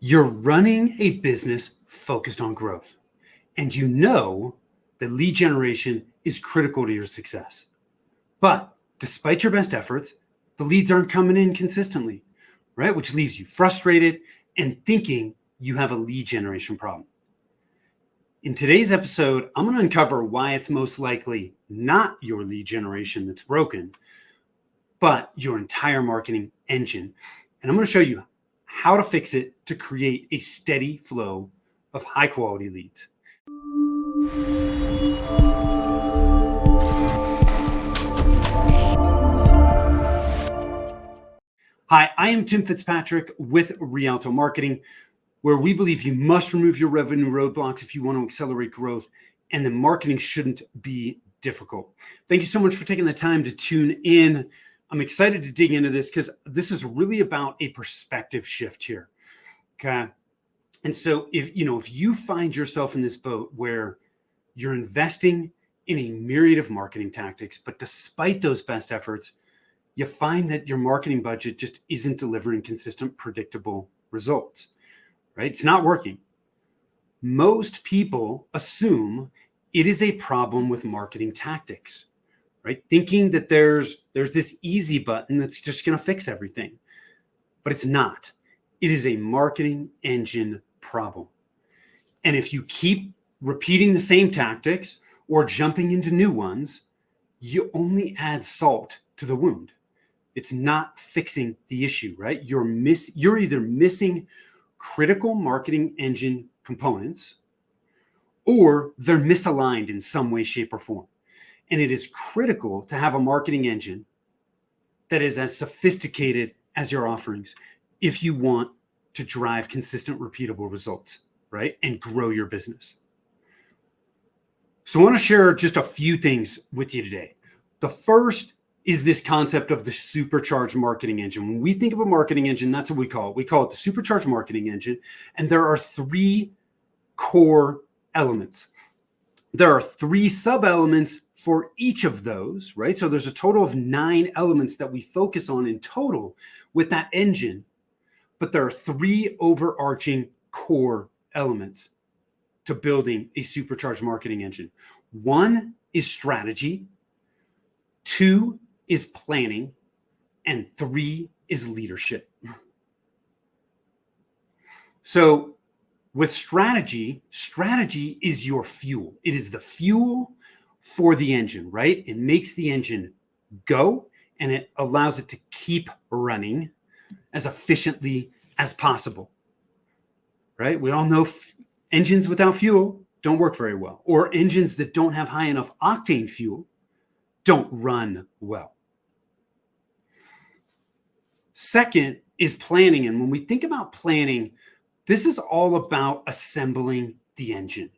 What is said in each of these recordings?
You're running a business focused on growth, and you know that lead generation is critical to your success. But despite your best efforts, the leads aren't coming in consistently, right? Which leaves you frustrated and thinking you have a lead generation problem. In today's episode, I'm going to uncover why it's most likely not your lead generation that's broken, but your entire marketing engine. And I'm going to show you how to fix it to create a steady flow of high quality leads. Hi, I am Tim Fitzpatrick with Rialto Marketing, where we believe you must remove your revenue roadblocks if you want to accelerate growth, and the marketing shouldn't be difficult. Thank you so much for taking the time to tune in. I'm excited to dig into this because this is really about a perspective shift here. Okay. And so if you find yourself in this boat where you're investing in a myriad of marketing tactics, but despite those best efforts, you find that your marketing budget just isn't delivering consistent, predictable results, right? It's not working. Most people assume it is a problem with marketing tactics, right? Thinking that there's this easy button that's just going to fix everything, but it's not. It is a marketing engine problem. And if you keep repeating the same tactics or jumping into new ones, you only add salt to the wound. It's not fixing the issue, right? You're either missing critical marketing engine components or they're misaligned in some way, shape, or form. And it is critical to have a marketing engine that is as sophisticated as your offerings if you want to drive consistent, repeatable results, right? And grow your business. So I want to share just a few things with you today. The first is this concept of the supercharged marketing engine. When we think of a marketing engine, that's what we call it. We call it the supercharged marketing engine. And there are three core elements. There are three sub-elements for each of those, right? So there's a total of 9 elements that we focus on in total with that engine. But there are 3 overarching core elements to building a supercharged marketing engine. 1 is strategy, 2 is planning, and 3 is leadership. So with strategy is your fuel. It is the fuel for the engine, right? It makes the engine go and it allows it to keep running as efficiently as possible, right? We all know engines without fuel don't work very well, or engines that don't have high enough octane fuel don't run well. Second is planning. And when we think about planning, this is all about assembling the engine,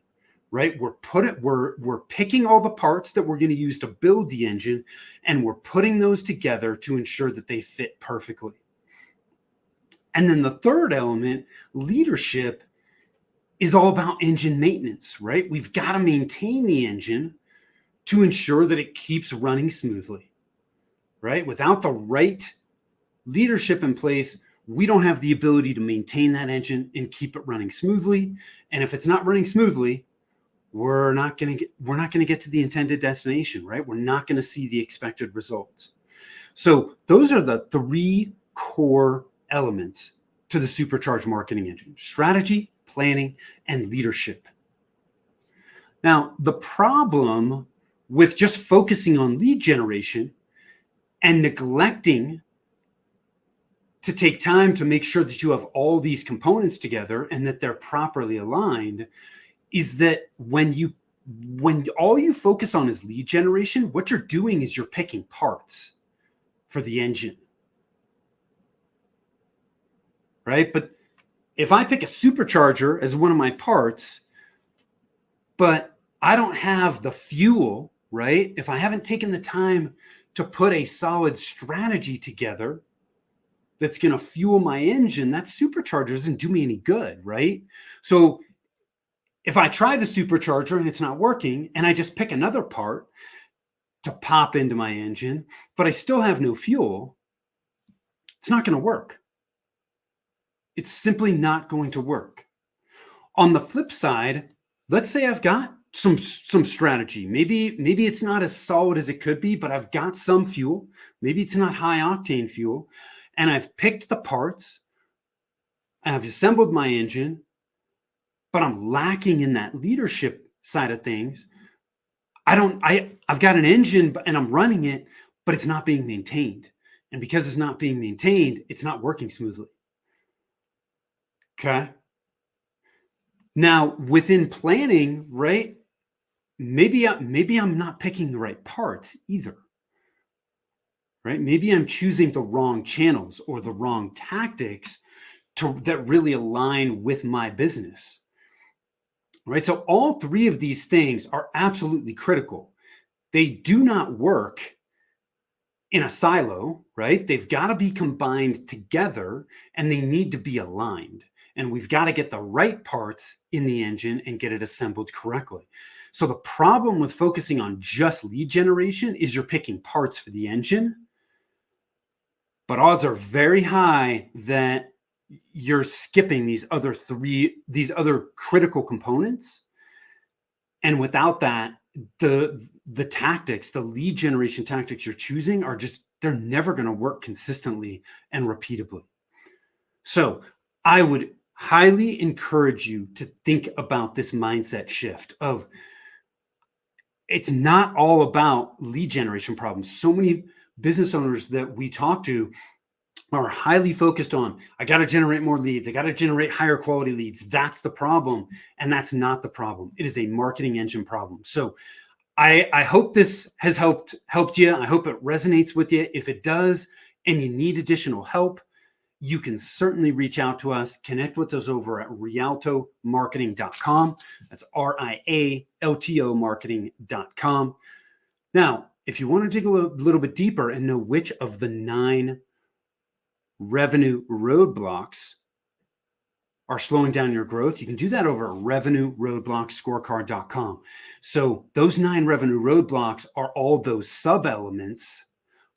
right? We're picking all the parts that we're going to use to build the engine, and we're putting those together to ensure that they fit perfectly. And then the third element, leadership, is all about engine maintenance, right? We've got to maintain the engine to ensure that it keeps running smoothly, right? Without the right leadership in place, we don't have the ability to maintain that engine and keep it running smoothly. And if it's not running smoothly, we're not going to get to the intended destination, right? We're not going to see the expected results. So those are the 3 core elements to the supercharged marketing engine: strategy, planning, and leadership. Now, the problem with just focusing on lead generation and neglecting to take time to make sure that you have all these components together and that they're properly aligned is that when all you focus on is lead generation, what you're doing is you're picking parts for the engine, right? But if I pick a supercharger as one of my parts, but I don't have the fuel, right? If I haven't taken the time to put a solid strategy together that's going to fuel my engine, that supercharger doesn't do me any good, right? So if I try the supercharger and it's not working, and I just pick another part to pop into my engine, but I still have no fuel, it's not going to work. It's simply not going to work. On the flip side, let's say I've got some strategy. Maybe it's not as solid as it could be, but I've got some fuel. Maybe it's not high octane fuel, and I've picked the parts. I've assembled my engine, but I'm lacking in that leadership side of things. I've got an engine and I'm running it, but it's not being maintained. And because it's not being maintained, it's not working smoothly. Okay. Now, within planning, right? Maybe I'm not picking the right parts either. Right? Maybe I'm choosing the wrong channels or the wrong tactics that really align with my business. Right? So all three of these things are absolutely critical. They do not work in a silo, right? They've got to be combined together and they need to be aligned. And we've got to get the right parts in the engine and get it assembled correctly. So the problem with focusing on just lead generation is you're picking parts for the engine, but odds are very high that you're skipping these other critical components. And without that, the tactics, the lead generation tactics you're choosing they're never going to work consistently and repeatably. So I would highly encourage you to think about this mindset shift of it's not all about lead generation problems. So many business owners that we talk to are highly focused on, I got to generate more leads. I got to generate higher quality leads. That's the problem. And that's not the problem. It is a marketing engine problem. So I hope this has helped you. I hope it resonates with you. If it does, and you need additional help, you can certainly reach out to us. Connect with us over at rialtomarketing.com. That's RIALTO marketing.com. Now, if you want to dig a little bit deeper and know which of the 9 revenue roadblocks are slowing down your growth, you can do that over at revenueroadblockscorecard.com. So those 9 revenue roadblocks are all those sub-elements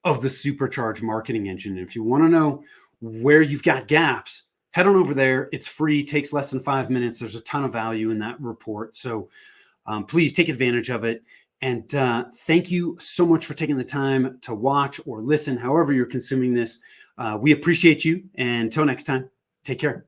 of the supercharged marketing engine. And if you want to know where you've got gaps, head on over there. It's free, takes less than 5 minutes. There's a ton of value in that report. So please take advantage of it. And thank you so much for taking the time to watch or listen, however you're consuming this. We appreciate you. And until next time, take care.